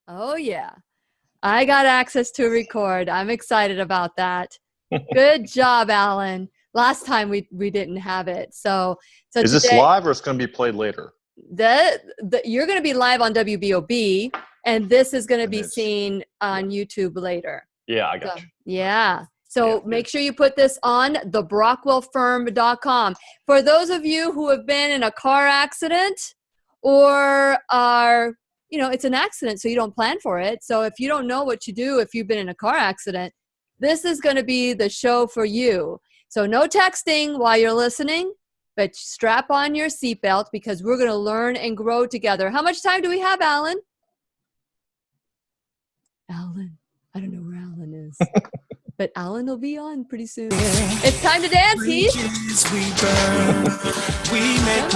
Oh, yeah. I got access to record. I'm excited about that. Good job, Alan. Last time we didn't have it. So Is this today, live or it's going to be played later? you're going to be live on WBOB, and this is going to be it's- seen on YouTube later. Yeah, I got So, you. yeah. So Yeah, make sure you put this on thebrockwellfirm.com. For those of you who have been in a car accident or are, it's an accident, so you don't plan for it. So if you don't know what to do if you've been in a car accident, this is going to be the show for you. So no texting while you're listening, but strap on your seatbelt because we're going to learn and grow together. How much time do we have, Alan? Alan. I don't know where Alan is. But Alan will be on pretty soon. It's time to dance, Heath. Come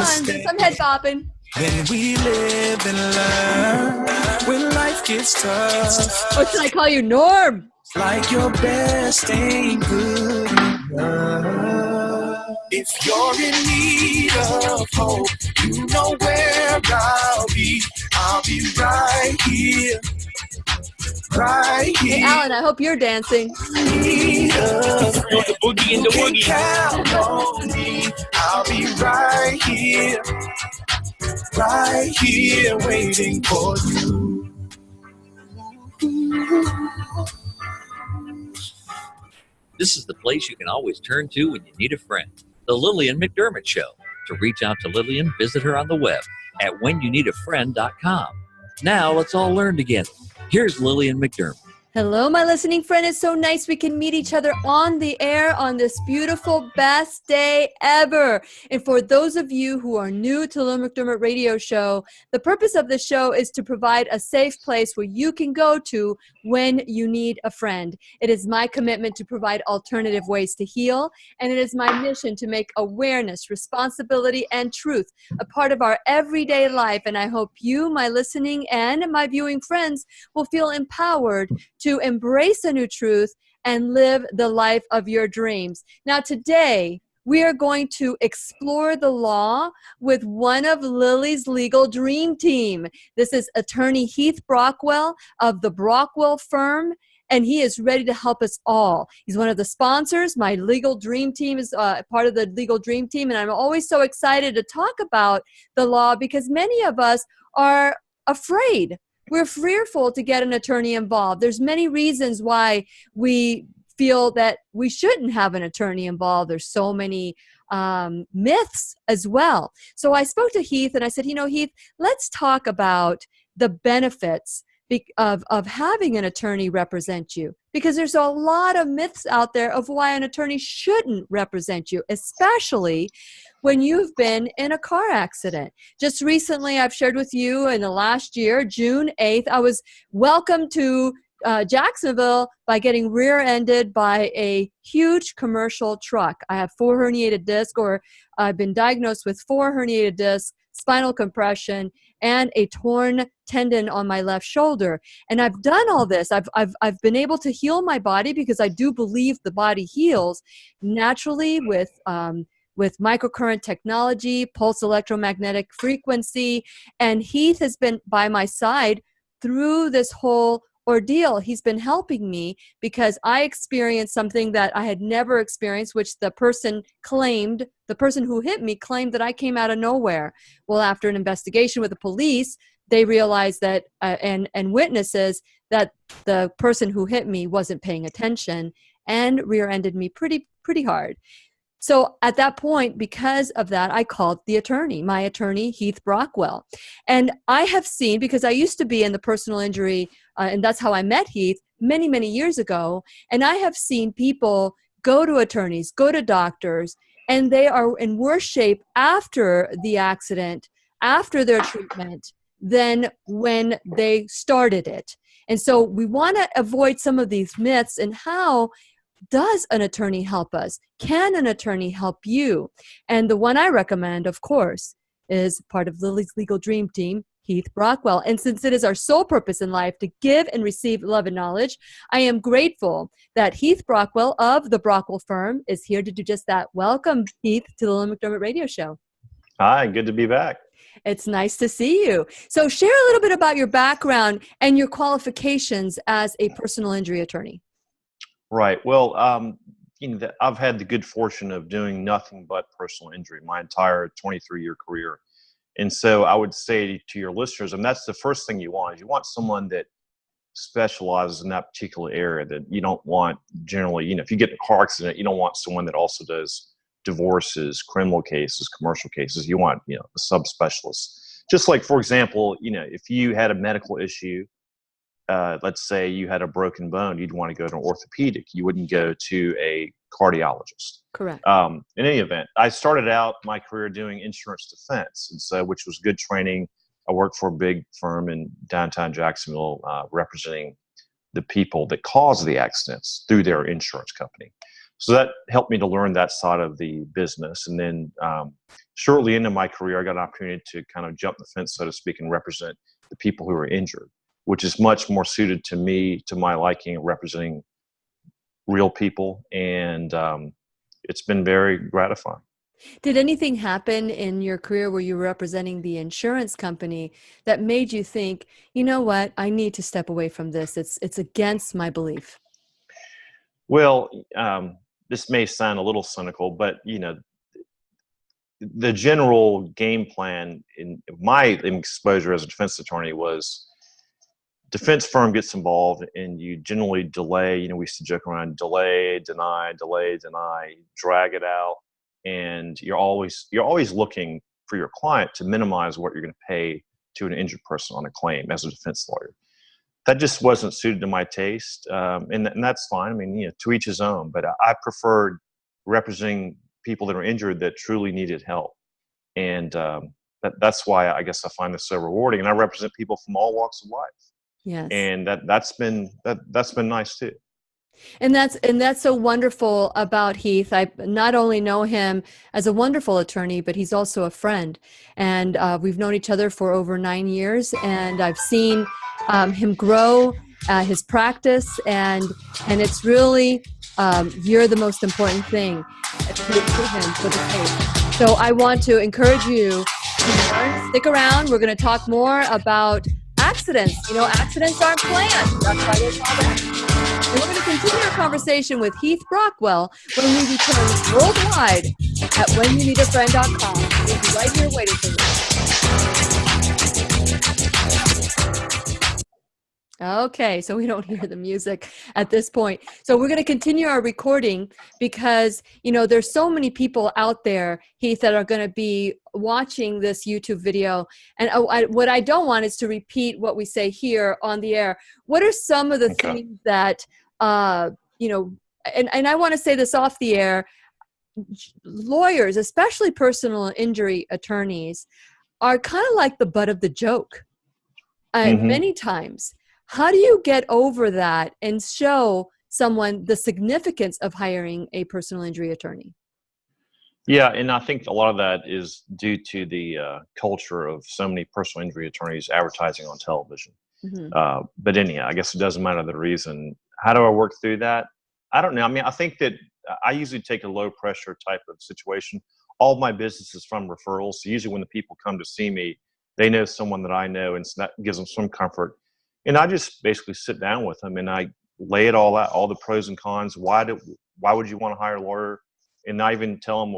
on, do some head bopping. Then we live and learn when life gets tough. Or should I call you Norm? Like your best ain't good enough. If you're in need of hope, you know where I'll be. I'll be right here. Right here. Hey, Alan, I hope you're dancing. The boogie and the woogie. Count on me. I'll be right here, waiting for you. This is the place you can always turn to when you need a friend. The Lillian McDermott Show. To reach out to Lillian, visit her on the web at whenyouneedafriend.com. Now let's all learn together. Here's Lillian McDermott. Hello, my listening friend. It's so nice we can meet each other on the air on this beautiful, best day ever. And for those of you who are new to the Lillian McDermott Radio Show, the purpose of the show is to provide a safe place where you can go to when you need a friend. It is my commitment to provide alternative ways to heal, and it is my mission to make awareness, responsibility, and truth a part of our everyday life. And I hope you, my listening and my viewing friends, will feel empowered to embrace a new truth and live the life of your dreams. Now, today, we are going to explore the law with one of Lily's legal dream team. This is attorney Heath Brockwell of the Brockwell firm, and he is ready to help us all. He's one of the sponsors. My legal dream team is part of the legal dream team, and I'm always so excited to talk about the law because many of us are afraid. We're fearful to get an attorney involved. There's many reasons why we feel that we shouldn't have an attorney involved. There's so many myths as well. So I spoke to Heath and I said, Heath, let's talk about the benefits of having an attorney represent you, because there's a lot of myths out there of why an attorney shouldn't represent you, especially when you've been in a car accident. Just recently, I've shared with you in the last year, June 8th, I was welcomed to Jacksonville by getting rear-ended by a huge commercial truck. I have 4 herniated discs, or I've been diagnosed with 4 herniated discs, spinal compression, and a torn tendon on my left shoulder. And I've done all this. I've been able to heal my body because I do believe the body heals naturally with microcurrent technology, pulse electromagnetic frequency. And Heath has been by my side through this whole ordeal. He's been helping me because I experienced something that I had never experienced, which the person who hit me claimed that I came out of nowhere. Well, after an investigation with the police, they realized that, and witnesses, that the person who hit me wasn't paying attention and rear-ended me pretty hard. So at that point, because of that, I called my attorney, Heath Brockwell. And I have seen, because I used to be in the personal injury, and that's how I met Heath many, many years ago, and I have seen people go to attorneys, go to doctors, and they are in worse shape after the accident, after their treatment, than when they started it. And so we want to avoid some of these myths. And how does an attorney help us? Can an attorney help you? And the one I recommend, of course, is part of Lily's legal dream team, Heath Brockwell. And since it is our sole purpose in life to give and receive love and knowledge, I am grateful that Heath Brockwell of the Brockwell firm is here to do just that. Welcome, Heath, to the Lillian McDermott Radio Show. Hi, good to be back. It's nice to see you. So share a little bit about your background and your qualifications as a personal injury attorney. Right. Well, I've had the good fortune of doing nothing but personal injury my entire 23-year career. And so I would say to your listeners, and that's the first thing you want, is you want someone that specializes in that particular area. That you don't want generally, if you get in a car accident, you don't want someone that also does divorces, criminal cases, commercial cases. You want, a subspecialist. Just like, for example, if you had a medical issue, let's say you had a broken bone, you'd want to go to an orthopedic. You wouldn't go to a cardiologist. Correct. In any event, I started out my career doing insurance defense, and so which was good training. I worked for a big firm in downtown Jacksonville, representing the people that caused the accidents through their insurance company. So that helped me to learn that side of the business. And then shortly into my career, I got an opportunity to kind of jump the fence, so to speak, and represent the people who were injured, which is much more suited to me, to my liking, of representing real people. And it's been very gratifying. Did anything happen in your career where you were representing the insurance company that made you think, you know what, I need to step away from this? It's against my belief. Well, this may sound a little cynical, but the general game plan in my exposure as a defense attorney was, defense firm gets involved and you generally delay. We used to joke around, delay, deny, drag it out. And you're always looking for your client to minimize what you're going to pay to an injured person on a claim as a defense lawyer. That just wasn't suited to my taste, and that's fine. I mean, to each his own. But I preferred representing people that are injured that truly needed help, and that's why I guess I find this so rewarding. And I represent people from all walks of life. Yes, and that's been nice too. And that's so wonderful about Heath. I not only know him as a wonderful attorney, but he's also a friend. And we've known each other for over 9 years, and I've seen him grow his practice, and it's really you're the most important thing to him for the case. So I want to encourage you to stick around. We're going to talk more about accidents. Accidents aren't planned. That's why they're called accidents. And we're going to continue our conversation with Heath Brockwell when we return worldwide at whenyouneedafriend.com. We'll be right here waiting for you. Okay, so we don't hear the music at this point. So we're going to continue our recording because, there's so many people out there, Heath, that are going to be watching this YouTube video. And what I don't want is to repeat what we say here on the air. What are some of the things that, and I want to say this off the air, lawyers, especially personal injury attorneys, are kind of like the butt of the joke many times. How do you get over that and show someone the significance of hiring a personal injury attorney? Yeah, and I think a lot of that is due to the culture of so many personal injury attorneys advertising on television. Mm-hmm. But anyhow, I guess it doesn't matter the reason. How do I work through that? I don't know. I mean, I think that I usually take a low pressure type of situation. All of my business is from referrals. So usually when the people come to see me, they know someone that I know, and so that gives them some comfort. And I just basically sit down with them and I lay it all out, all the pros and cons. Why would you want to hire a lawyer? And I even tell them,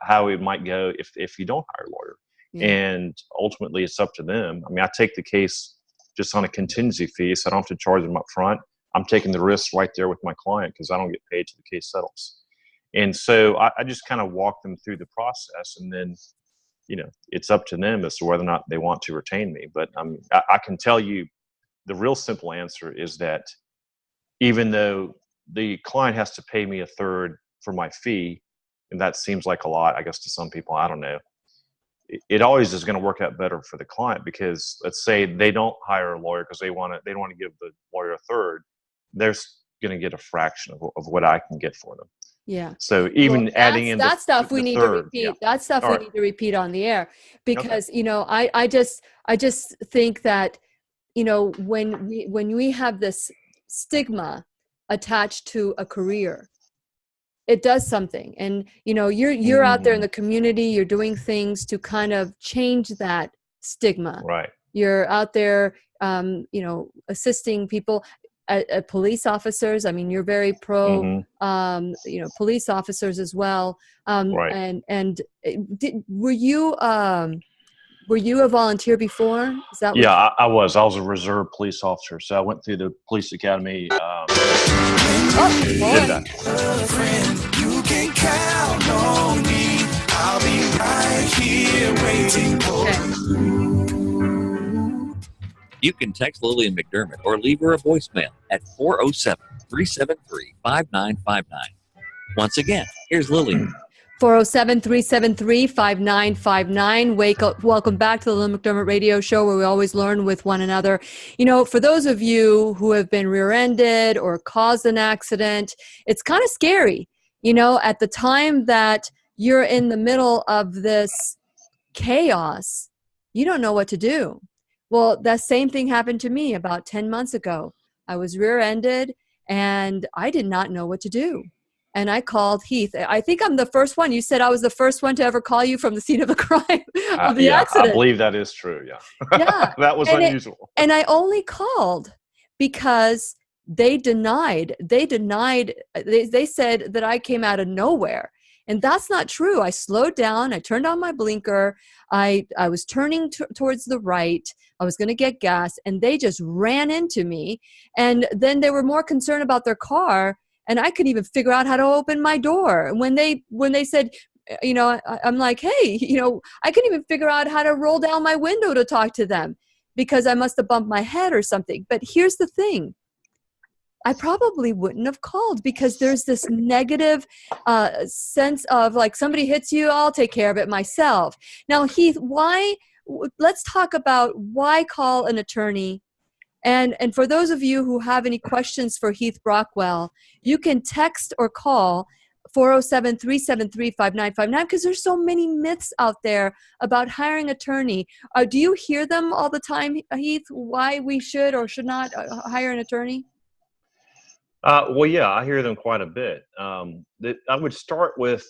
how it might go if you don't hire a lawyer. Yeah. And ultimately, it's up to them. I mean, I take the case just on a contingency fee, so I don't have to charge them up front. I'm taking the risk right there with my client because I don't get paid till the case settles. And so I just kind of walk them through the process, and then, it's up to them as to whether or not they want to retain me. But I can tell you, the real simple answer is that even though the client has to pay me a third for my fee, and that seems like a lot, I guess, to some people, I don't know, it always is going to work out better for the client, because let's say they don't hire a lawyer because they don't want to give the lawyer a third, they're going to get a fraction of what I can get for them. Yeah. So even adding in that stuff we need to repeat. Yeah. That stuff we need to repeat on the air, because I just think that when we have this stigma attached to a career, it does something. And, you're out there in the community, you're doing things to kind of change that stigma. Right. You're out there, assisting people, police officers. I mean, you're very pro, police officers as well. Right. And were you a volunteer before? Is that Yeah, I was. I was a reserve police officer, so I went through the police academy. Did that. Friend, you can count on me. I'll be right here waiting for you. You can text Lillian McDermott or leave her a voicemail at 407-373-5959. Once again, here's Lillian. 407-373-5959. Welcome back to the Lillian McDermott Radio Show, where we always learn with one another. For those of you who have been rear-ended or caused an accident, it's kind of scary. At the time that you're in the middle of this chaos, you don't know what to do. Well, that same thing happened to me about 10 months ago. I was rear-ended, and I did not know what to do. And I called Heath. I think I'm the first one. You said I was the first one to ever call you from the scene of the crime of the accident. I believe that is true. Yeah. Yeah. That was unusual. And I only called because they denied. They said that I came out of nowhere. And that's not true. I slowed down. I turned on my blinker. I was turning towards the right. I was going to get gas, and they just ran into me. And then they were more concerned about their car. And I couldn't even figure out how to open my door. And when they said, I'm like, hey, I couldn't even figure out how to roll down my window to talk to them because I must have bumped my head or something. But here's the thing. I probably wouldn't have called because there's this negative sense of like, somebody hits you, I'll take care of it myself. Now, Heath, let's talk about why call an attorney. And for those of you who have any questions for Heath Brockwell, you can text or call 407-373-5959 because there's so many myths out there about hiring an attorney. Do you hear them all the time, Heath, why we should or should not hire an attorney? Well, yeah, I hear them quite a bit. I would start with,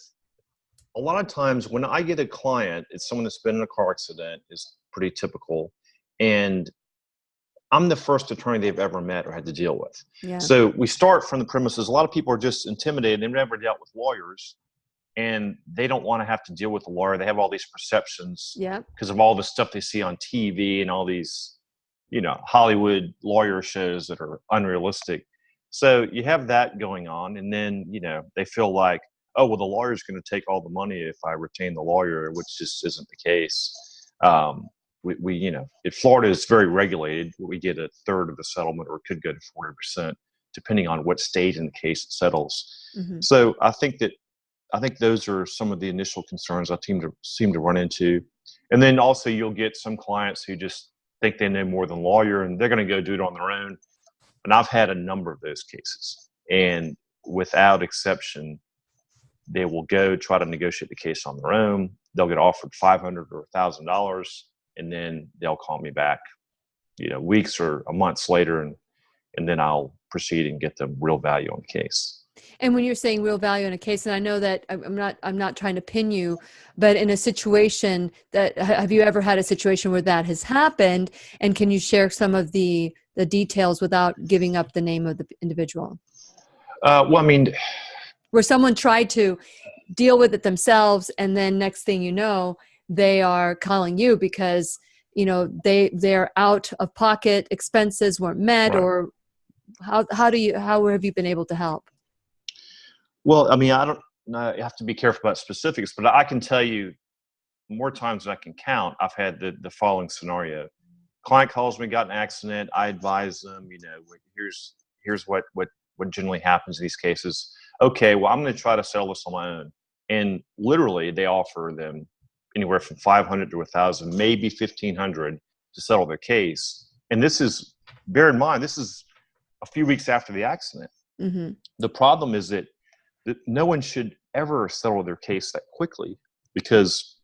a lot of times when I get a client, it's someone that's been in a car accident, is pretty typical, and I'm the first attorney they've ever met or had to deal with. Yeah. So we start from the premises. A lot of people are just intimidated. They've never dealt with lawyers, and they don't want to have to deal with a lawyer. They have all these perceptions because of all the stuff they see on TV and all these, Hollywood lawyer shows that are unrealistic. So you have that going on. And then, they feel like, oh, well, the lawyer's going to take all the money if I retain the lawyer, which just isn't the case. Florida is very regulated. We get a third of the settlement, or it could go to 40%, depending on what stage in the case it settles. Mm-hmm. So I think those are some of the initial concerns I seem to run into. And then also you'll get some clients who just think they know more than lawyer, and they're going to go do it on their own. And I've had a number of those cases, and without exception, they will go try to negotiate the case on their own. They'll get offered $500 or $1,000. And then they'll call me back, weeks or months later, and then I'll proceed and get them real value on the case. And when you're saying real value in a case, and I know that I'm not trying to pin you, but in a situation have you ever had a situation where that has happened? And can you share some of the details without giving up the name of the individual? Where someone tried to deal with it themselves, and then next thing you know, they are calling you because, their out of pocket expenses weren't met, right. Or how have you been able to help? Well, I have to be careful about specifics, but I can tell you more times than I can count. I've had the following scenario. Client calls me, got an accident. I advise them, here's what generally happens in these cases. Okay, well, I'm going to try to settle this on my own. And literally they offer them anywhere from $500 to $1,000, maybe $1,500 to settle their case. And bear in mind, this is a few weeks after the accident. Mm-hmm. The problem is that no one should ever settle their case that quickly because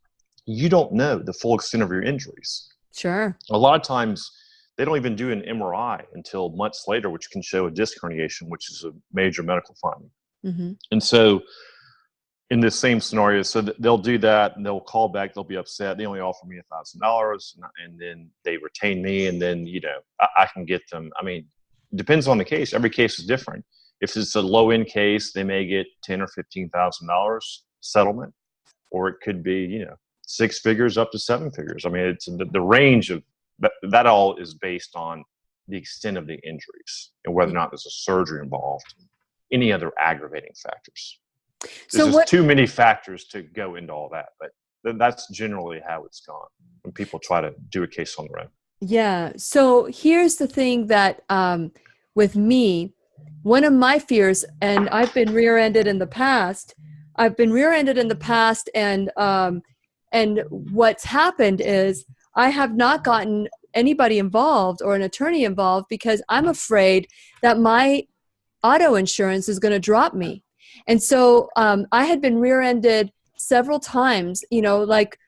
you don't know the full extent of your injuries. Sure. A lot of times they don't even do an MRI until months later, which can show a disc herniation, which is a major medical finding. And so in this same scenario, so they'll do that and they'll call back, they'll be upset. They only offer me $1,000 and then they retain me. And then, I can get them. I mean, it depends on the case. Every case is different. If it's a low end case, they may get $10,000 or $15,000 settlement, or it could be, 6 figures up to 7 figures. I mean, it's the range of that all is based on the extent of the injuries and whether or not there's a surgery involved, any other aggravating factors. There's just too many factors to go into all that, but that's generally how it's gone when people try to do a case on their own. Yeah. So here's the thing that with me, one of my fears, and I've been rear-ended in the past. And what's happened is I have not gotten anybody involved or an attorney involved because I'm afraid that my auto insurance is going to drop me. And so I had been rear-ended several times, like,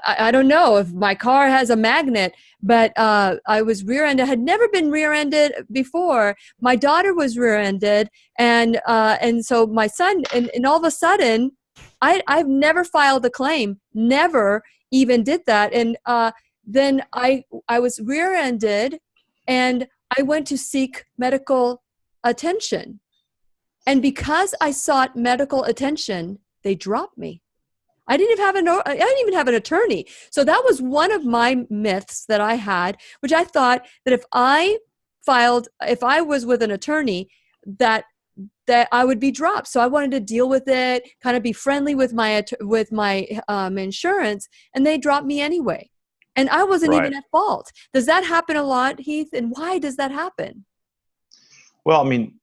I don't know if my car has a magnet, but I was rear-ended. I had never been rear-ended before. My daughter was rear-ended. And so my son, and all of a sudden, I've never filed a claim, never even did that. And then I was rear-ended and I went to seek medical attention. And because I sought medical attention, they dropped me. I didn't even have an attorney. So that was one of my myths that I had, which I thought that if I was with an attorney, that I would be dropped. So I wanted to deal with it, kind of be friendly with my insurance, and they dropped me anyway. And I wasn't even at fault. Does that happen a lot, Heath? And why does that happen? Well, I mean,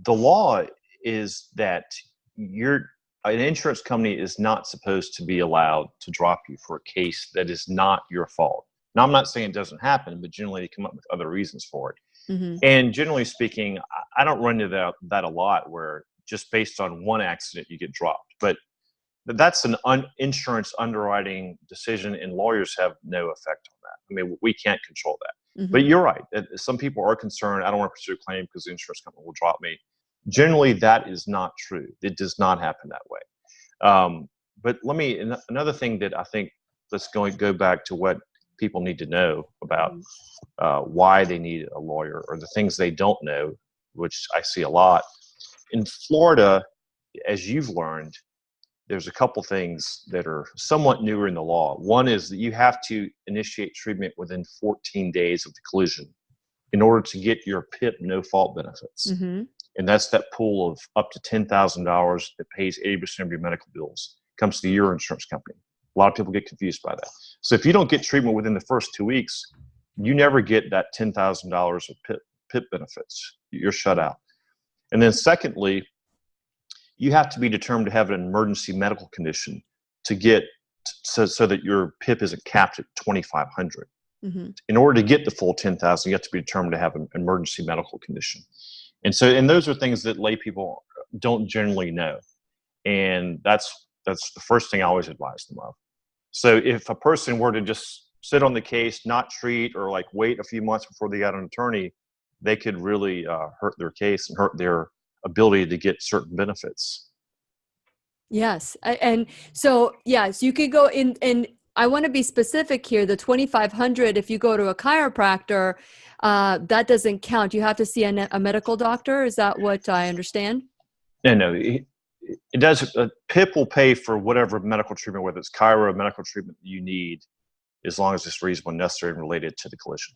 the law is that an insurance company is not supposed to be allowed to drop you for a case that is not your fault. Now, I'm not saying it doesn't happen, but generally they come up with other reasons for it. Mm-hmm. And generally speaking, I don't run into that a lot where just based on one accident you get dropped. But that's an insurance underwriting decision, and lawyers have no effect on that. I mean, we can't control that. Mm-hmm. But you're right. Some people are concerned, I don't want to pursue a claim because the insurance company will drop me. Generally, that is not true. It does not happen that way. But another thing that I think, let's go back to what people need to know about why they need a lawyer, or the things they don't know, which I see a lot. In Florida, as you've learned, there's a couple things that are somewhat newer in the law. One is that you have to initiate treatment within 14 days of the collision in order to get your PIP no-fault benefits. Mm-hmm. And that's that pool of up to $10,000 that pays 80% of your medical bills. Comes to your insurance company. A lot of people get confused by that. So if you don't get treatment within the first 2 weeks, you never get that $10,000 of PIP benefits. You're shut out. And then secondly, you have to be determined to have an emergency medical condition to get so that your PIP isn't capped at $2,500. Mm-hmm. In order to get the full $10,000, you have to be determined to have an emergency medical condition. And those are things that lay people don't generally know. And that's the first thing I always advise them of. So if a person were to just sit on the case, not treat, or like wait a few months before they got an attorney, they could really hurt their case and hurt their ability to get certain benefits. Yes. And so, yes, you could go in, and I want to be specific here. The $2,500, if you go to a chiropractor, that doesn't count. You have to see a medical doctor. Is that what I understand? No, it does. PIP will pay for whatever medical treatment, whether it's chiro medical treatment you need, as long as it's reasonable and necessary and related to the collision.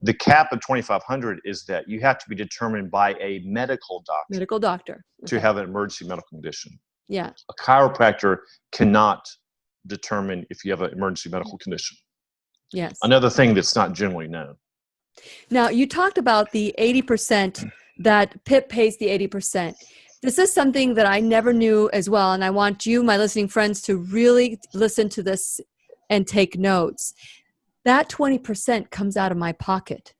The cap of $2,500 is that you have to be determined by a medical doctor. To have an emergency medical condition. Yeah. A chiropractor cannot determine if you have an emergency medical condition. Yes. Another thing that's not generally known. Now, you talked about the 80% that PIP pays the 80%. This is something that I never knew as well, and I want you, my listening friends, to really listen to this and take notes. That 20% comes out of my pocket.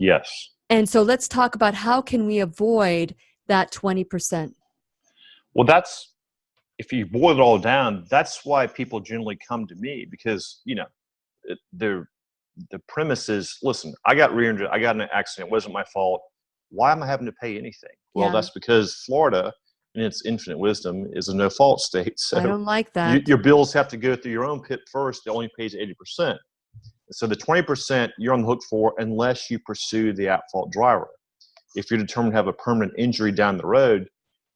Yes. And so let's talk about how can we avoid that 20%? Well, if you boil it all down, that's why people generally come to me, because, the premise is, listen, I got rear-ended, I got in an accident, it wasn't my fault. Why am I having to pay anything? Well, that's because Florida in its infinite wisdom, is a no-fault state. So I don't like that. your bills have to go through your own PIP first. It only pays 80%. So the 20% you're on the hook for unless you pursue the at-fault driver. If you're determined to have a permanent injury down the road,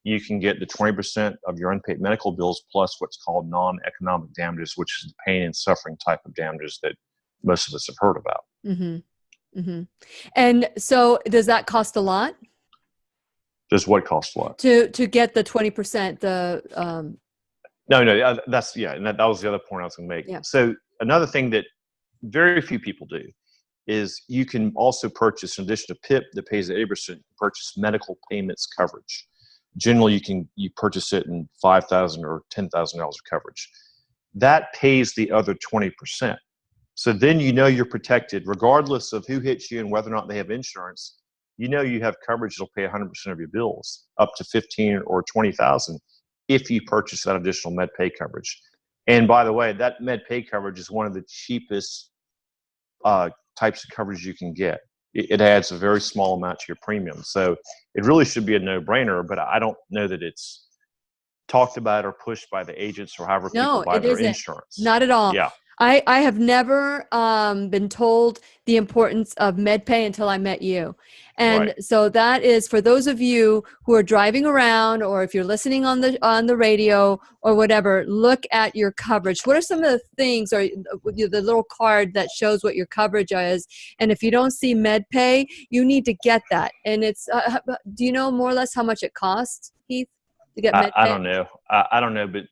you can get the 20% of your unpaid medical bills plus what's called non-economic damages, which is the pain and suffering type of damages that most of us have heard about. Mm-hmm. Mm-hmm. And so does that cost a lot? Does what cost what? To get the 20%, No, that's, and that was the other point I was going to make. Yeah. So another thing that very few people do is you can also purchase, in addition to PIP that pays 80%, you can purchase medical payments coverage. Generally, you purchase it in $5,000 or $10,000 of coverage. That pays the other 20%. So then you're protected regardless of who hits you and whether or not they have insurance. You have coverage that'll pay 100% of your bills, up to $15,000 or $20,000 if you purchase that additional med pay coverage. And by the way, that med pay coverage is one of the cheapest types of coverage you can get. It adds a very small amount to your premium. So it really should be a no-brainer, but I don't know that it's talked about or pushed by the agents or however people buy their insurance. Not at all. Yeah. I have never been told the importance of MedPay until I met you. And so that is for those of you who are driving around, or if you're listening on the radio or whatever, look at your coverage. What are some of the things, or the little card that shows what your coverage is? And if you don't see MedPay, you need to get that. And it's, do you know more or less how much it costs, Heath, to get MedPay? I don't know. I don't know, but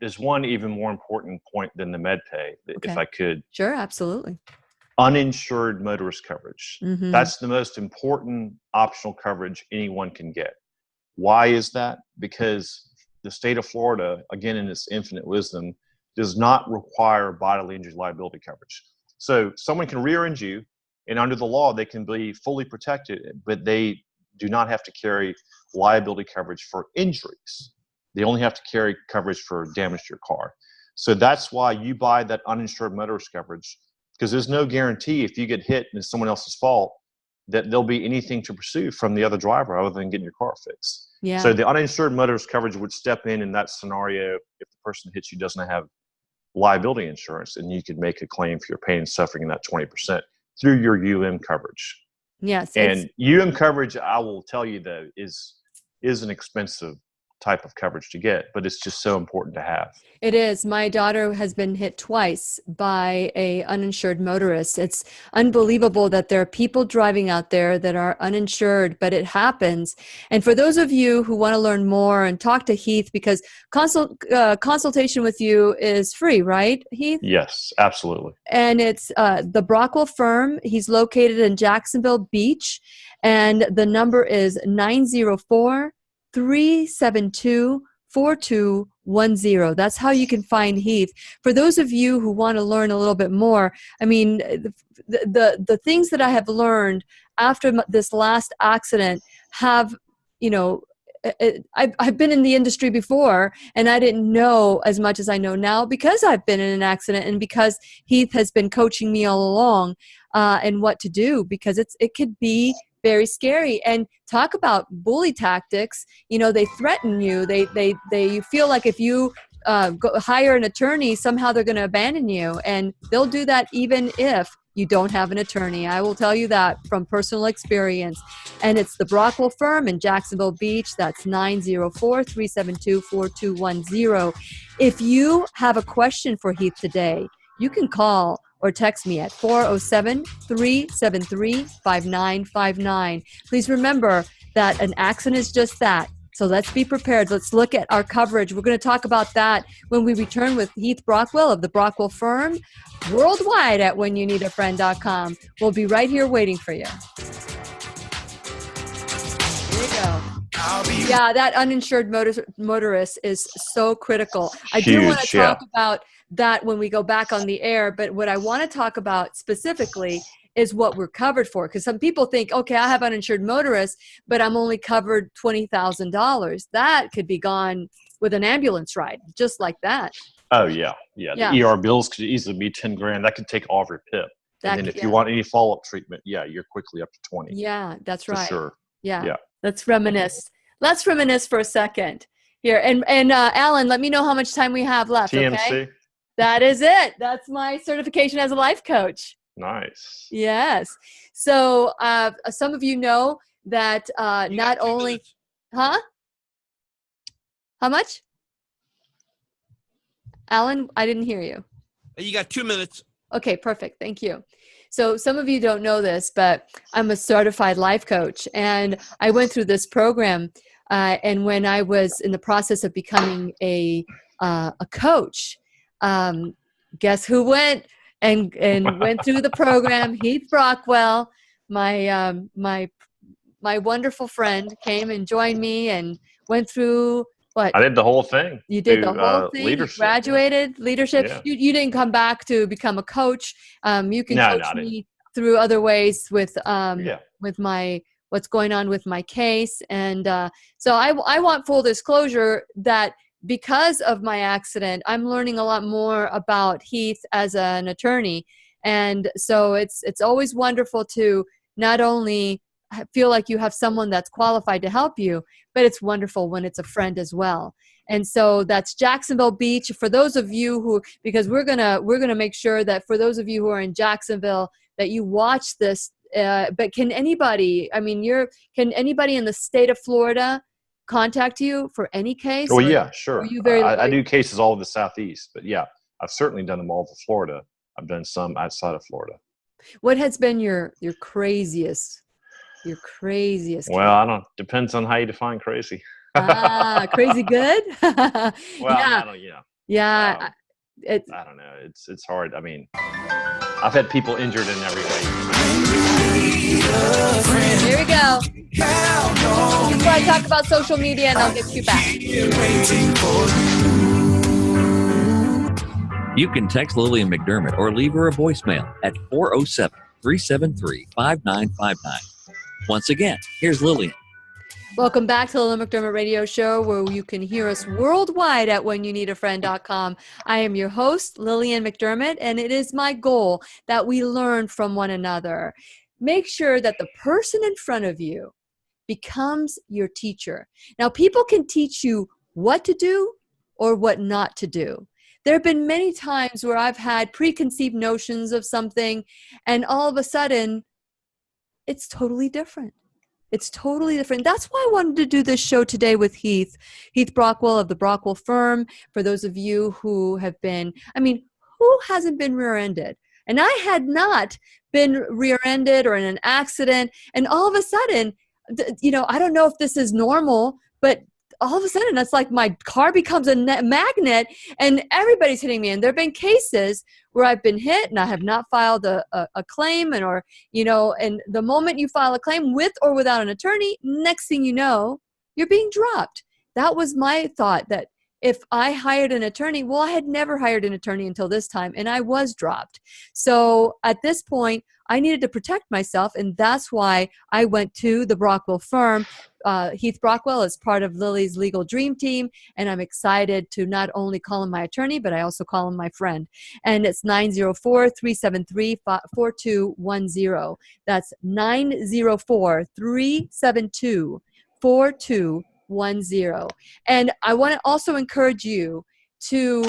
there's one even more important point than the MedPay, if I could. Sure, absolutely. Uninsured motorist coverage. Mm-hmm. That's the most important optional coverage anyone can get. Why is that? Because the state of Florida, again, in its infinite wisdom, does not require bodily injury liability coverage. So someone can rear end you, and under the law, they can be fully protected, but they do not have to carry liability coverage for injuries. They only have to carry coverage for damage to your car. So that's why you buy that uninsured motorist coverage, because there's no guarantee if you get hit and it's someone else's fault that there'll be anything to pursue from the other driver other than getting your car fixed. Yeah. So the uninsured motorist coverage would step in that scenario if the person that hits you doesn't have liability insurance, and you could make a claim for your pain and suffering in that 20% through your UM coverage. Yes. And UM coverage, I will tell you though, is an expensive type of coverage to get, but it's just so important to have. It is. My daughter has been hit twice by a uninsured motorist. It's unbelievable that there are people driving out there that are uninsured, but it happens. And for those of you who want to learn more and talk to Heath, because consultation with you is free, right, Heath? Yes, absolutely. And it's the Brockwell firm. He's located in Jacksonville Beach, and the number is 904-372-4210. That's how you can find Heath. For those of you who want to learn a little bit more, I mean, the things that I have learned after this last accident have, I've been in the industry before, and I didn't know as much as I know now because I've been in an accident, and because Heath has been coaching me all along and what to do, because it could be very scary. And talk about bully tactics. They threaten you. You feel like if you hire an attorney, somehow they're going to abandon you, and they'll do that even if you don't have an attorney. I will tell you that from personal experience. And it's the Brockwell firm in Jacksonville Beach. That's 904-372-4210. If you have a question for Heath today, you can call or text me at 407-373-5959. Please remember that an accident is just that. So let's be prepared. Let's look at our coverage. We're going to talk about that when we return with Heath Brockwell of the Brockwell firm, worldwide at whenyouneedafriend.com. We'll be right here waiting for you. Here we go. Yeah, that uninsured motorist is so critical. I do want to talk about that when we go back on the air, but what I want to talk about specifically is what we're covered for. Because some people think, okay, I have uninsured motorists, but I'm only covered $20,000. That could be gone with an ambulance ride, just like that. Oh, yeah. The ER bills could easily be $10,000. That could take all of your PIP. And then if you want any follow-up treatment, you're quickly up to 20. Yeah, that's right. For sure. Yeah. Let's reminisce. Let's reminisce for a second. Here, and Alan, let me know how much time we have left. TMC. Okay, that is it. That's my certification as a life coach. Nice. Yes. So some of you know that not only, huh? How much? Alan, I didn't hear you. You got 2 minutes. Okay, perfect. Thank you. So some of you don't know this, but I'm a certified life coach, and I went through this program. And when I was in the process of becoming a coach, guess who went and went through the program? Heath Brockwell, my wonderful friend, came and joined me and went through. What? I did the whole thing. You did the whole thing. Leadership. You graduated leadership. Yeah. You didn't come back to become a coach. You can coach me through other ways with my what's going on with my case. And so I want full disclosure that because of my accident, I'm learning a lot more about Heath as an attorney. And so it's always wonderful to not only feel like you have someone that's qualified to help you, but it's wonderful when it's a friend as well. And so that's Jacksonville Beach. For those of you who, because we're gonna make sure that for those of you who are in Jacksonville, that you watch this. But can anybody? I mean, can anybody in the state of Florida contact you for any case? Oh yeah, sure. Are you I do cases all over the Southeast, but yeah, I've certainly done them all for Florida. I've done some outside of Florida. What has been your craziest? Your craziest. Well, I don't. Depends on how you define crazy. Crazy good. Well, yeah. I don't. Yeah. I don't know. It's hard. I mean, I've had people injured in every way. Here we go. Before I talk about social media, and I'll get you back. You can text Lillian McDermott or leave her a voicemail at 407-373-5959. Once again, here's Lillian. Welcome back to the Lillian McDermott Radio Show, where you can hear us worldwide at whenyouneedafriend.com. I am your host, Lillian McDermott, and it is my goal that we learn from one another. Make sure that the person in front of you becomes your teacher. Now, people can teach you what to do or what not to do. There have been many times where I've had preconceived notions of something, and all of a sudden, it's totally different. It's totally different. That's why I wanted to do this show today with Heath Brockwell of the Brockwell firm. For those of you who have been, who hasn't been rear-ended? And I had not been rear-ended or in an accident. And all of a sudden, I don't know if this is normal, but all of a sudden, it's like my car becomes a magnet and everybody's hitting me. And there have been cases where I've been hit and I have not filed a claim, and the moment you file a claim with or without an attorney, next thing you know, you're being dropped. That was my thought, that if I hired an attorney, well, I had never hired an attorney until this time, and I was dropped. So at this point, I needed to protect myself, and that's why I went to the Brockwell firm. Heath Brockwell is part of Lilly's legal dream team, and I'm excited to not only call him my attorney, but I also call him my friend. And it's 904-373-4210. That's 904-372-4210. And I want to also encourage you to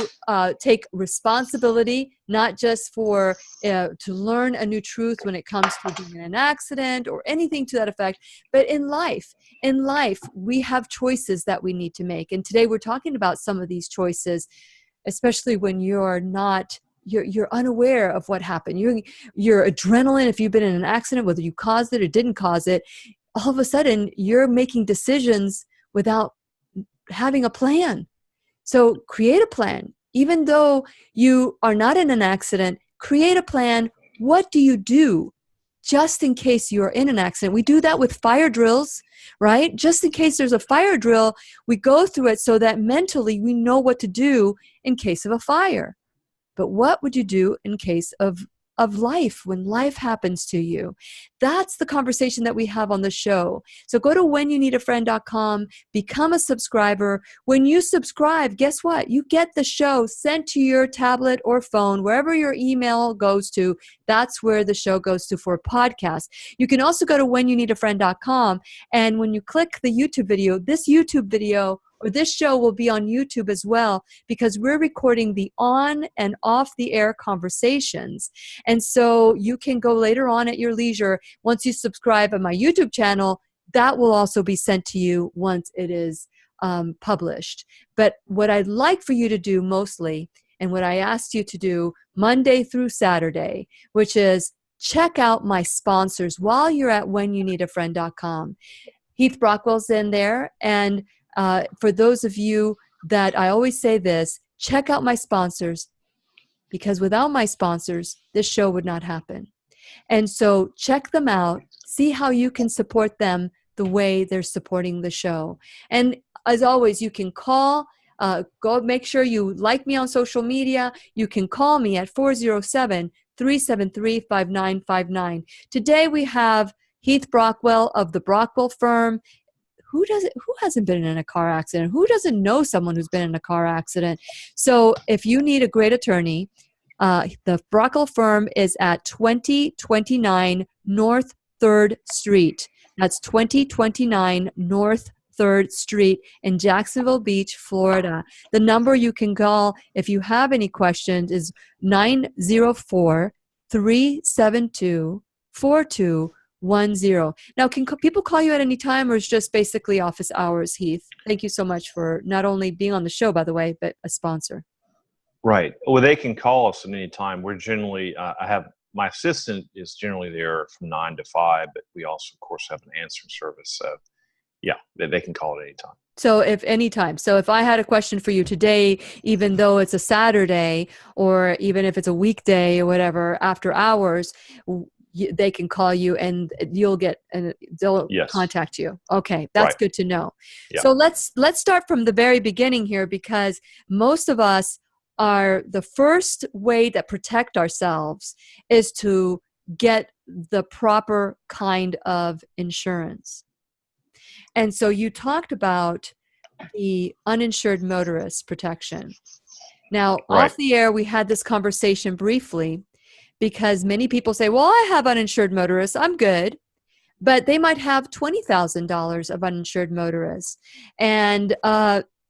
take responsibility, not just for to learn a new truth when it comes to being in an accident or anything to that effect, but in life. In life, we have choices that we need to make. And today we're talking about some of these choices, especially when you're unaware of what happened. Your adrenaline, if you've been in an accident, whether you caused it or didn't cause it, all of a sudden you're making decisions without having a plan. So create a plan. Even though you are not in an accident, create a plan. What do you do just in case you're in an accident? We do that with fire drills, right? Just in case there's a fire drill, we go through it so that mentally we know what to do in case of a fire. But what would you do in case of life, when life happens to you? That's the conversation that we have on the show. So go to whenyouneedafriend.com, become a subscriber. When you subscribe, guess what? You get the show sent to your tablet or phone, wherever your email goes to. That's where the show goes to for a podcast. You can also go to whenyouneedafriend.com, and when you click the YouTube video, this YouTube video or this show will be on YouTube as well, because we're recording the on and off the air conversations. And so you can go later on at your leisure. Once you subscribe on my YouTube channel, that will also be sent to you once it is published. But what I'd like for you to do mostly, and what I asked you to do Monday through Saturday, which is check out my sponsors while you're at whenyounneedafriend.com. Heath Brockwell's in there. And for those of you that I always say this, check out my sponsors, because without my sponsors, this show would not happen. And so check them out, see how you can support them the way they're supporting the show. And as always, you can call, go make sure you like me on social media. You can call me at 407-373-5959. Today we have Heath Brockwell of the Brockwell firm. Who hasn't been in a car accident? Who doesn't know someone who's been in a car accident? So if you need a great attorney, the Brockwell firm is at 2029 North 3rd Street. That's 2029 North 3rd Street in Jacksonville Beach, Florida. The number you can call if you have any questions is 904-372-4210. Now, can people call you at any time, or is just basically office hours, Heath? Thank you so much for not only being on the show, by the way, but a sponsor. Right. Well, they can call us at any time. We're generally, my assistant is generally there from 9 to 5, but we also, of course, have an answering service. So, yeah, they can call at any time. So if I had a question for you today, even though it's a Saturday, or even if it's a weekday or whatever, after hours, they can call you and they'll contact you. Okay, that's right. Good to know. Yeah. So let's start from the very beginning here, because most of us are, the first way that protect ourselves is to get the proper kind of insurance. And so you talked about the uninsured motorist protection. Now, right. Off the air, we had this conversation briefly, because many people say, well, I have uninsured motorists, I'm good. But they might have $20,000 of uninsured motorists. And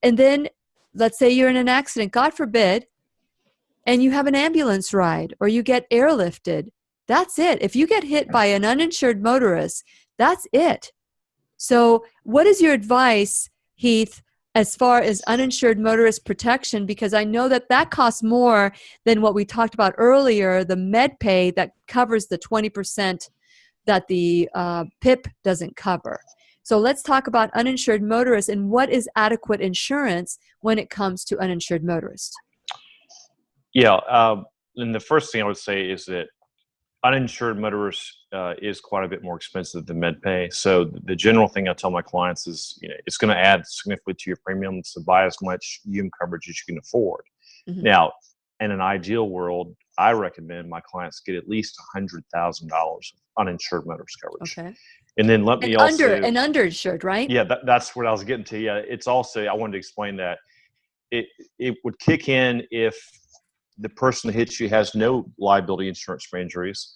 then let's say you're in an accident, God forbid, and you have an ambulance ride or you get airlifted. That's it. If you get hit by an uninsured motorist, that's it. So what is your advice, Heath, as far as uninsured motorist protection? Because I know that costs more than what we talked about earlier, the med pay that covers the 20% that the PIP doesn't cover. So let's talk about uninsured motorists and what is adequate insurance when it comes to uninsured motorists. Yeah, and the first thing I would say is that uninsured motorists is quite a bit more expensive than MedPay. So the general thing I tell my clients is, it's going to add significantly to your premium, so buy as much UM coverage as you can afford. Mm-hmm. Now, in an ideal world, I recommend my clients get at least $100,000 of uninsured motorist coverage. Okay. And then underinsured, right? Yeah, that's what I was getting to. Yeah, it's also, I wanted to explain that it would kick in if the person that hits you has no liability insurance for injuries.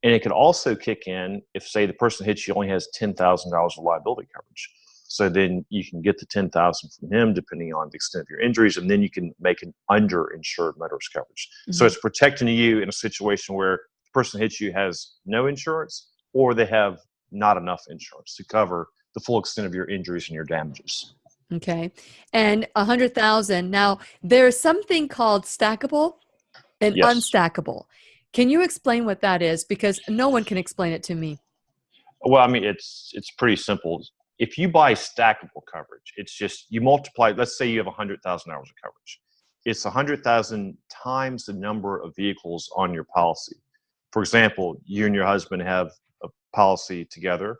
And it could also kick in if, say, the person that hits you only has $10,000 of liability coverage. So then you can get the $10,000 from him, depending on the extent of your injuries, and then you can make an underinsured motorist coverage. Mm-hmm. So it's protecting you in a situation where the person that hits you has no insurance, or they have not enough insurance to cover the full extent of your injuries and your damages. Okay. And 100,000. Now, there's something called stackable and yes. Unstackable. Can you explain what that is? Because no one can explain it to me. Well, I mean, it's pretty simple. If you buy stackable coverage, it's just you multiply. Let's say you have $100,000 of coverage. It's 100,000 times the number of vehicles on your policy. For example, you and your husband have a policy together.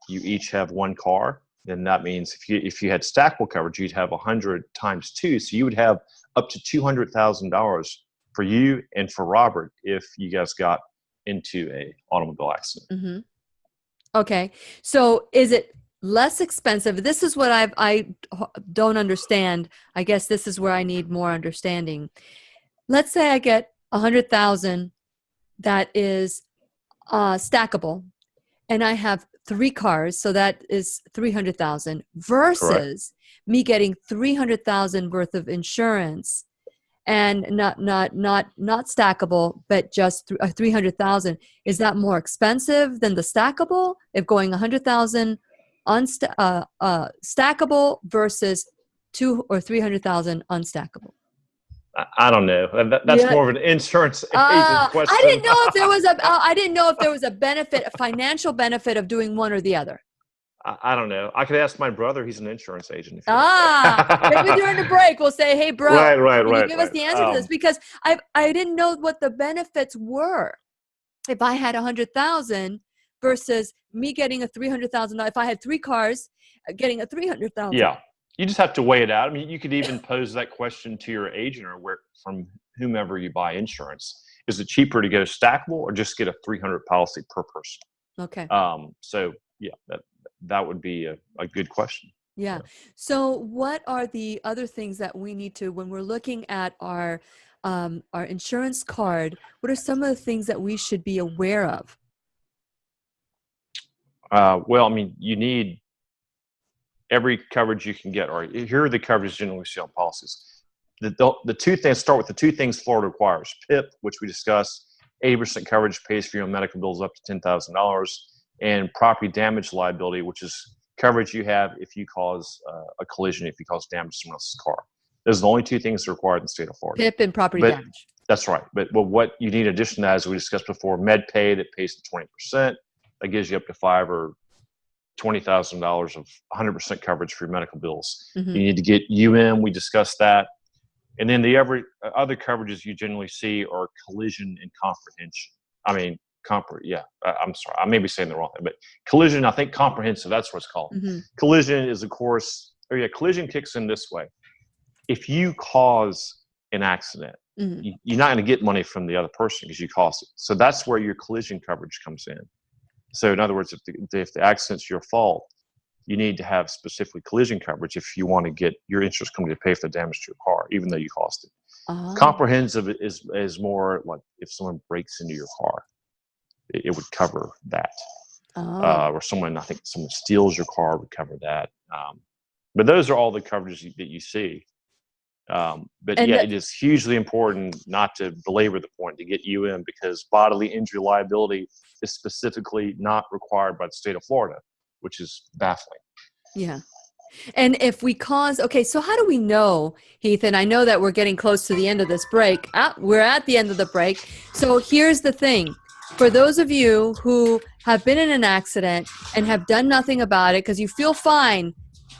You each have one car. Then that means if you had stackable coverage, you'd have 100 times 2. So you would have up to $200,000 for you and for Robert if you guys got into a automobile accident. Mm-hmm. Okay. So is it less expensive? This is what I don't understand. I guess this is where I need more understanding. Let's say I get 100,000 that is stackable, and I have 3 cars, so that is 300,000 versus me getting 300,000 worth of insurance and not stackable, but just 300,000. Is that more expensive than the stackable? If going 100,000 stackable versus 200,000 or 300,000 unstackable? I don't know. That's more of an insurance agent question. I didn't know if there was I didn't know if there was a benefit, a financial benefit of doing one or the other. I don't know. I could ask my brother. He's an insurance agent. Maybe during the break we'll say, "Hey, bro, can you give us the answer to this?" Because I didn't know what the benefits were if I had 100,000 versus me getting a 300,000. If I had 3 cars, getting a 300,000. Yeah. You just have to weigh it out. I mean, you could even pose that question to your agent or from whomever you buy insurance. Is it cheaper to go stackable or just get a 300 policy per person? Okay. So yeah, that would be a good question. Yeah. So what are the other things that we need to, when we're looking at our insurance card, what are some of the things that we should be aware of? Well, I mean, you need every coverage you can get. Or here are the coverages generally we see on policies. The two things, start with the 2 things Florida requires. PIP, which we discussed, 80% coverage pays for your medical bills up to $10,000, and property damage liability, which is coverage you have if you cause a collision, if you cause damage to someone else's car. Those are the only 2 things that are required in the state of Florida. PIP and property damage. That's right. But what you need in addition to that, as we discussed before, med pay that pays to 20%. That gives you up to $5,000 or $20,000 of 100% coverage for your medical bills. Mm-hmm. You need to get we discussed that. And then the other coverages you generally see are collision and comprehension. I'm sorry, I may be saying the wrong thing, but collision, I think comprehensive, that's what it's called. Mm-hmm. Collision is, of course, collision kicks in this way. If you cause an accident, mm-hmm. you're not going to get money from the other person because you caused it. So that's where your collision coverage comes in. So in other words, if the accident's your fault, you need to have specifically collision coverage if you want to get your insurance company to pay for the damage to your car, even though you caused it. Oh. Comprehensive is more like if someone breaks into your car, it would cover that. Oh. Or someone steals your car would cover that. But those are all the coverages that you see. It is hugely important not to belabor the point to get because bodily injury liability is specifically not required by the state of Florida, which is baffling. Yeah. And if we so how do we know, Heath, and I know that we're getting close to the end of this break. We're at the end of the break. So here's the thing. For those of you who have been in an accident and have done nothing about it because you feel fine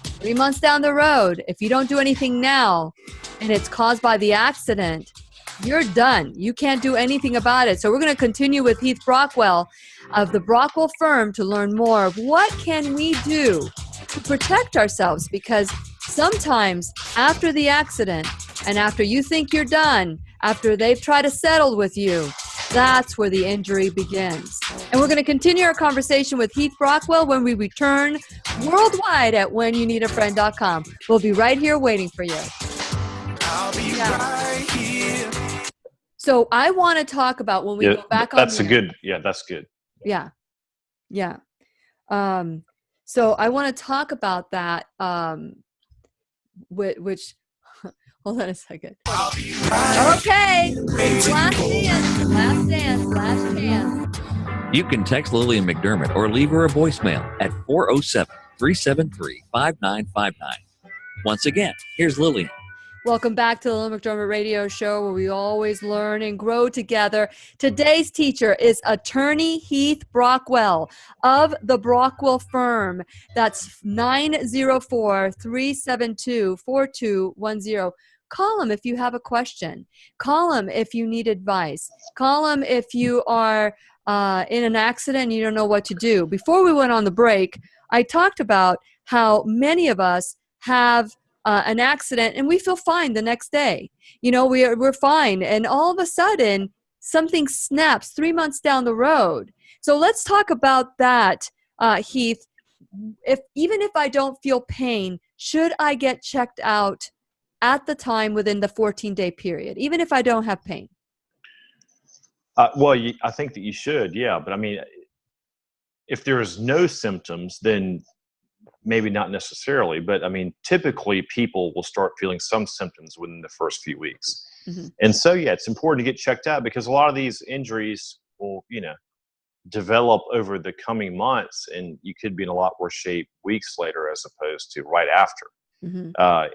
3 months down the road, if you don't do anything now and it's caused by the accident, you're done. You can't do anything about it. So we're going to continue with Heath Brockwell of the Brockwell firm to learn more of what can we do to protect ourselves, because sometimes after the accident and after you think you're done, after they've tried to settle with you, that's where the injury begins. And we're going to continue our conversation with Heath Brockwell when we return worldwide at whenyouneedafriend.com. We'll be right here waiting for you. I'll be right here. So I want to talk about when we go back on. That's good. Yeah. Yeah. So I want to talk about that, which hold on a second. Okay. Last chance. You can text Lillian McDermott or leave her a voicemail at 407-373-5959. Once again, here's Lillian. Welcome back to the Lillian McDermott Radio Show, where we always learn and grow together. Today's teacher is attorney Heath Brockwell of the Brockwell firm. That's 904-372-4210. Call him if you have a question. Call him if you need advice. Call him if you are in an accident and you don't know what to do. Before we went on the break, I talked about how many of us have an accident and we feel fine the next day. We're fine. And all of a sudden, something snaps 3 months down the road. So let's talk about that, Heath. Even if I don't feel pain, should I get checked out at the time within the 14-day period, even if I don't have pain? I think that you should, yeah. But I mean, if there's no symptoms, then maybe not necessarily, but I mean, typically people will start feeling some symptoms within the first few weeks. Mm-hmm. And so, yeah, it's important to get checked out because a lot of these injuries will, develop over the coming months, and you could be in a lot worse shape weeks later as opposed to right after. Mm-hmm.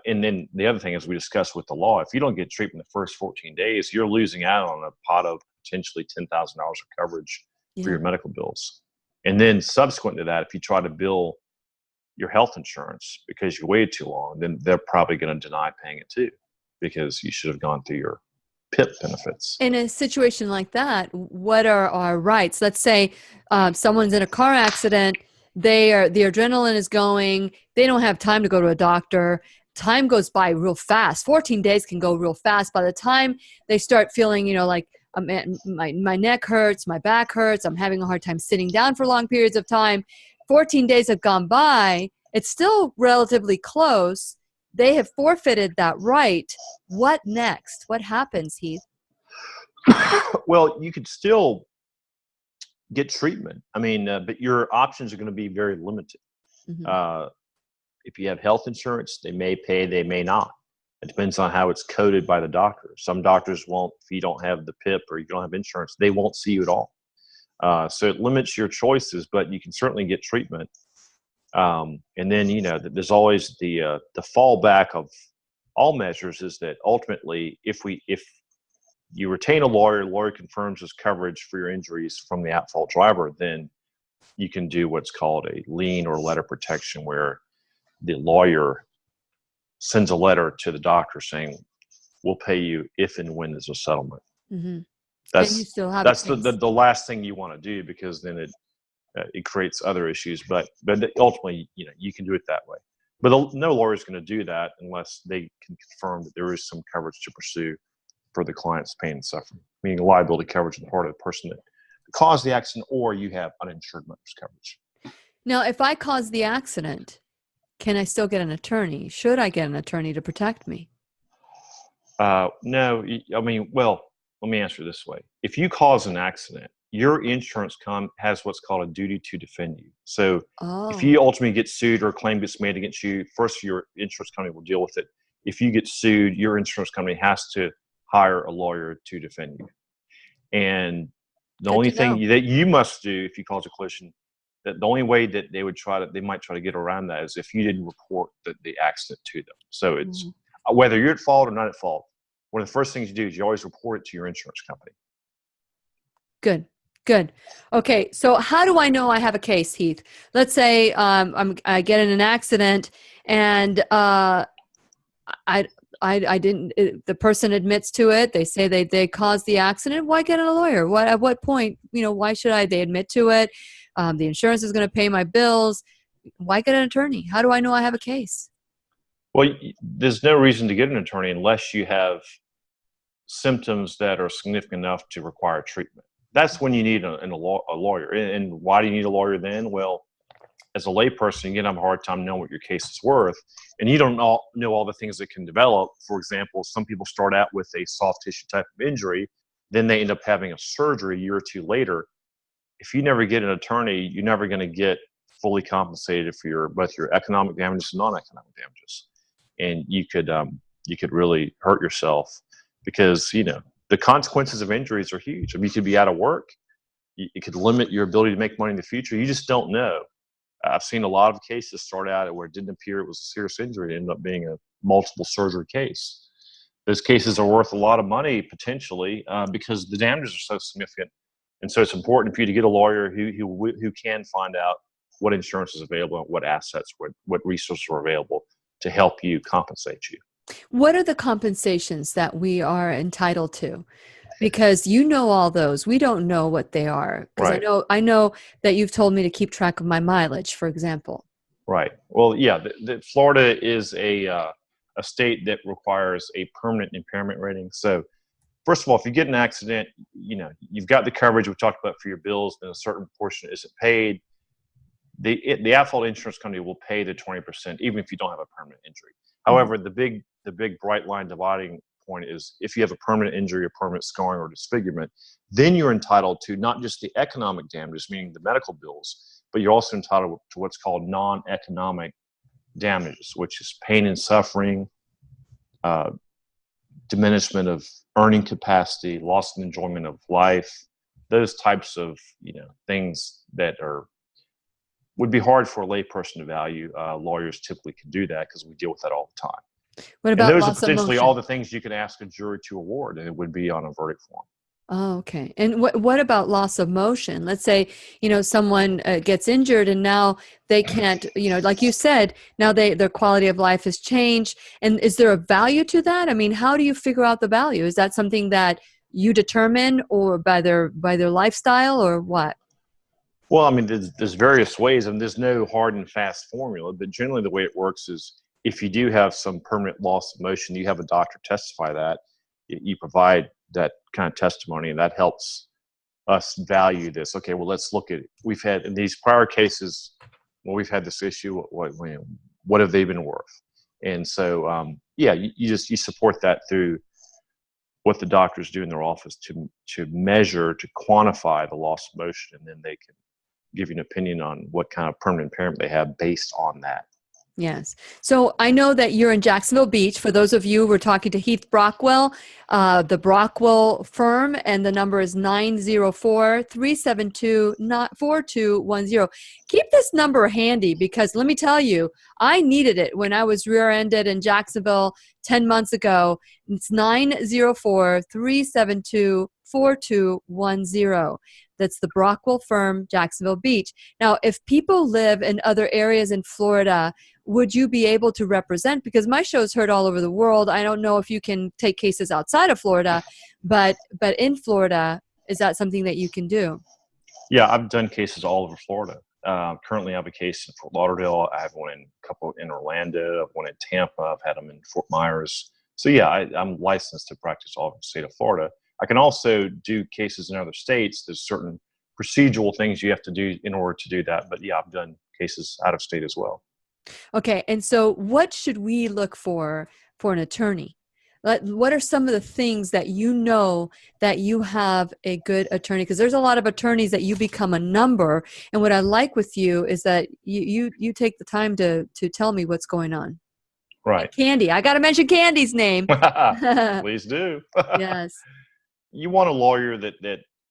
And then the other thing, as we discussed with the law, if you don't get treatment the first 14 days, you're losing out on a pot of potentially $10,000 of coverage for your medical bills. And then subsequent to that, if you try to bill your health insurance because you waited too long, then they're probably going to deny paying it too, because you should have gone through your PIP benefits. In a situation like that, what are our rights? Let's say someone's in a car accident, the adrenaline is going, they don't have time to go to a doctor. Time goes by real fast. 14 days can go real fast. By the time they start feeling, like my neck hurts, my back hurts, I'm having a hard time sitting down for long periods of time. 14 days have gone by. It's still relatively close. They have forfeited that right. What next? What happens, Heath? Well, you could still get treatment. I mean, but your options are going to be very limited. Mm-hmm. If you have health insurance, they may pay, they may not. It depends on how it's coded by the doctor. Some doctors won't, if you don't have the PIP or you don't have insurance, they won't see you at all. So it limits your choices, but you can certainly get treatment. And then, there's always the fallback of all measures is that ultimately, if you retain a lawyer confirms his coverage for your injuries from the at-fault driver, then you can do what's called a lien or letter protection, where the lawyer sends a letter to the doctor saying, we'll pay you if and when there's a settlement. Mm-hmm. That's you still have that's the last thing you want to do, because then it creates other issues. But ultimately, you can do it that way. But no lawyer is going to do that unless they can confirm that there is some coverage to pursue for the client's pain and suffering, meaning liability coverage on the part of the person that caused the accident, or you have uninsured motorist coverage. Now, if I cause the accident, can I still get an attorney? Should I get an attorney to protect me? No, I mean, well, let me answer this way. If you cause an accident, your insurance has what's called a duty to defend you. So if you ultimately get sued or a claim gets made against you, first your insurance company will deal with it. If you get sued, your insurance company has to hire a lawyer to defend you. And the only thing that you must do if you cause a collision, that the only way that they might try to get around that is if you didn't report the accident to them. So it's whether you're at fault or not at fault, one of the first things you do is you always report it to your insurance company. Good. Okay. So how do I know I have a case, Heath? Let's say I get in an accident and I didn't. The person admits to it. They say they caused the accident. Why get a lawyer? At what point? Why should I? They admit to it. The insurance is going to pay my bills. Why get an attorney? How do I know I have a case? Well, there's no reason to get an attorney unless you have symptoms that are significant enough to require treatment. That's when you need a lawyer. And why do you need a lawyer then? Well, as a layperson, you're going to have a hard time knowing what your case is worth. And you don't know all the things that can develop. For example, some people start out with a soft tissue type of injury, then they end up having a surgery a year or two later. If you never get an attorney, you're never going to get fully compensated for both your economic damages and non-economic damages. And you could really hurt yourself, because the consequences of injuries are huge. I mean, you could be out of work. It could limit your ability to make money in the future. You just don't know. I've seen a lot of cases start out where it didn't appear it was a serious injury. It ended up being a multiple surgery case. Those cases are worth a lot of money potentially because the damages are so significant. And so it's important for you to get a lawyer who can find out what insurance is available and what assets, what resources are available to help you compensate you. What are the compensations that we are entitled to? Because all those. We don't know what they are. Because right. I know that you've told me to keep track of my mileage, for example. Right. Well, yeah, Florida is a state that requires a permanent impairment rating. So first of all, if you get an accident, you've got the coverage we talked about for your bills, and a certain portion isn't paid. The at-fault insurance company will pay the 20%, even if you don't have a permanent injury. However, the big bright line dividing point is if you have a permanent injury, or permanent scarring or disfigurement, then you're entitled to not just the economic damages, meaning the medical bills, but you're also entitled to what's called non-economic damages, which is pain and suffering, diminishment of earning capacity, loss of enjoyment of life, those types of things that would be hard for a layperson to value. Lawyers typically can do that because we deal with that all the time. What about and those are loss of potentially motion? all the things you can ask a jury to award, and it would be on a verdict form. Oh, okay. And what about loss of motion? Let's say, someone gets injured and now they can't, like you said, now their quality of life has changed. And is there a value to that? I mean, how do you figure out the value? Is that something that you determine, or by their lifestyle, or what? Well, I mean, there's various ways, and there's no hard and fast formula, but generally the way it works is if you do have some permanent loss of motion, you have a doctor testify that, you provide that kind of testimony, and that helps us value this. Okay, well, let's look at it. We've had in these prior cases when we've had this issue, what have they been worth? And so, you support that through what the doctors do in their office to measure, to quantify the loss of motion, and then they can give you an opinion on what kind of permanent impairment they have based on that. Yes. So I know that you're in Jacksonville Beach. For those of you, we're talking to Heath Brockwell, the Brockwell firm, and the number is 904-372-4210. Keep this number handy, because let me tell you, I needed it when I was rear-ended in Jacksonville 10 months ago. It's 904-372-4210. That's the Brockwell firm, Jacksonville Beach. Now, if people live in other areas in Florida, would you be able to represent? Because my show's heard all over the world. I don't know if you can take cases outside of Florida, but in Florida, is that something that you can do? Yeah, I've done cases all over Florida. Currently, I have a case in Fort Lauderdale. I have a couple in Orlando. I have one in Tampa. I've had them in Fort Myers. So yeah, I'm licensed to practice all over the state of Florida. I can also do cases in other states. There's certain procedural things you have to do in order to do that. But yeah, I've done cases out of state as well. Okay. And so what should we look for an attorney? What are some of the things that that you have a good attorney? Because there's a lot of attorneys that you become a number. And what I like with you is that you take the time to tell me what's going on. Right. Like Candy. I got to mention Candy's name. Please do. Yes. You want a lawyer that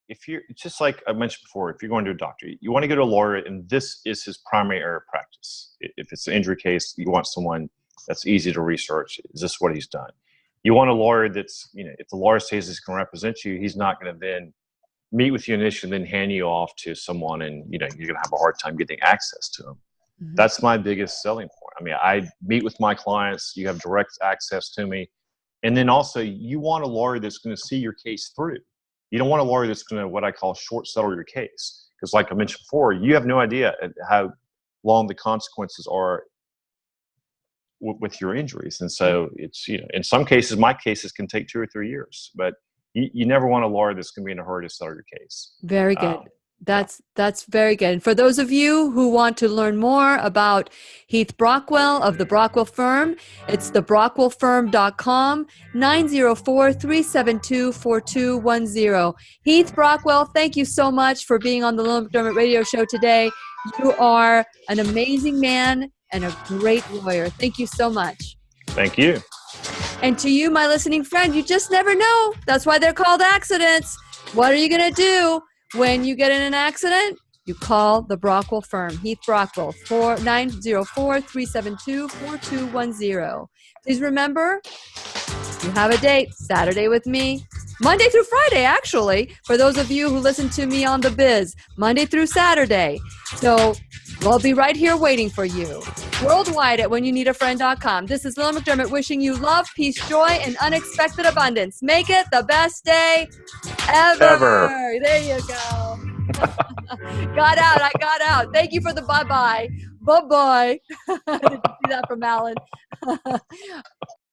if you're, just like I mentioned before, if you're going to a doctor, you want to go to a lawyer and this is his primary area of practice. If it's an injury case, you want someone that's easy to research. Is this what he's done? You want a lawyer that's, if the lawyer says he's going to represent you, he's not going to then meet with you initially and then hand you off to someone and, you're going to have a hard time getting access to him. Mm-hmm. That's my biggest selling point. I mean, I meet with my clients, you have direct access to me. And then also you want a lawyer that's going to see your case through. You don't want a lawyer that's going to, what I call, short settle your case. Because like I mentioned before, you have no idea how long the consequences are with your injuries. And so it's, in some cases, my cases can take 2 or 3 years, but you never want a lawyer that's going to be in a hurry to settle your case. Very good. That's very good. And for those of you who want to learn more about Heath Brockwell of the Brockwell Firm, it's thebrockwellfirm.com, 904-372-4210. Heath Brockwell, thank you so much for being on the Lillian McDermott Radio Show today. You are an amazing man and a great lawyer. Thank you so much. Thank you. And to you, my listening friend, you just never know. That's why they're called accidents. What are you going to do when you get in an accident? You call the Brockwell Firm, Heath Brockwell, 904-372-4210. Please remember, you have a date, Saturday with me, Monday through Friday, actually, for those of you who listen to me on The Biz, Monday through Saturday. So we'll be right here waiting for you. Worldwide at whenyouneedafriend.com. This is Lillian McDermott wishing you love, peace, joy, and unexpected abundance. Make it the best day ever. There you go. I got out. Thank you for the bye-bye. Bye-bye. Did you see that from Alan?